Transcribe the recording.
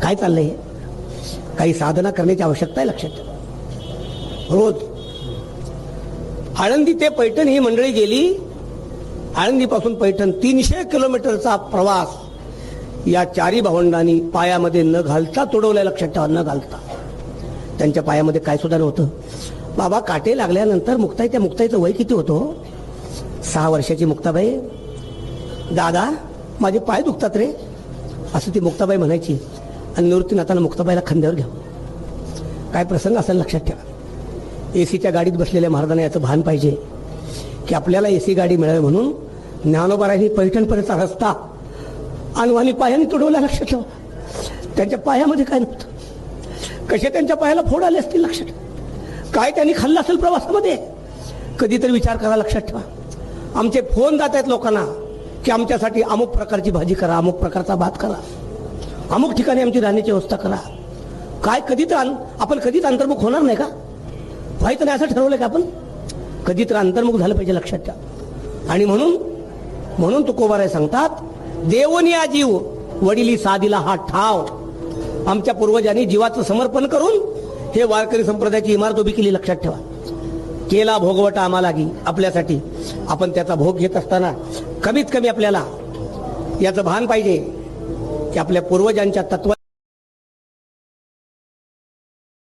काय चाललंय, काही साधना करण्याची आवश्यकता आहे लक्षात ठेवा. रोज आळंदी ते पैठण ही मंडळी गेली. आळंदीपासून पैठण 300 किलोमीटरचा प्रवास या चारी भावंडांनी पायामध्ये न घालता तुडवल्या. लक्षात ठेवा, न घालता. त्यांच्या पायामध्ये काय सुद्धा नव्हतं. बाबा काटे लागल्यानंतर मुक्ताई, त्या मुक्ताईचं वय किती होतं? 6 वर्षाची मुक्ताबाई. दादा माझे पाय दुखतात रे, असं ती मुक्ताबाई म्हणायची. आणि निवृत्तीनाथानं मुक्ताबाईला खांद्यावर घ्या. काय प्रसंग असेल लक्षात ठेवा. एसीच्या गाडीत बसलेल्या महाराजांना याचं भान पाहिजे की आपल्याला एसी गाडी मिळावी म्हणून ज्ञानोबारायांनी पैठणपर्यंतचा रस्ता अनवाणी पायाने तुडवला. लक्षात ठेवा. त्यांच्या पायामध्ये काय नव्हतं. कसे त्यांच्या पायाला फोड आले असतील लक्षात ठेवा. काय त्यांनी खाल्लं असेल प्रवासामध्ये, कधीतरी विचार करा. लक्षात ठेवा. आमचे फोन जात आहेत लोकांना की आमच्यासाठी अमुक प्रकारची भाजी करा, अमुक प्रकारचा भात करा, अमुक ठिकाणी आमची राहण्याची व्यवस्था करा. काय कधी तर आपण कधीच अंतर्मुख होणार नाही का? व्हायचं नाही असं ठरवलं का आपण? कधी तर अंतर्मुख झालं पाहिजे. लक्षात ठेवा. आणि म्हणून तुकोबाराय सांगतात, देवोनिया जीव वडिली साधीला हा ठाव. आमच्या पूर्वजांनी जीवाचं समर्पण करून हे वारकरी संप्रदायाची इमारत उभी केली. लक्षात ठेवा. केला भोगवटा आम्हाला की आपल्यासाठी. आपण त्याचा भोग घेत असताना कमीत कमी आपल्याला याचं भान पाहिजे की आपल्या पूर्वजांच्या तत्व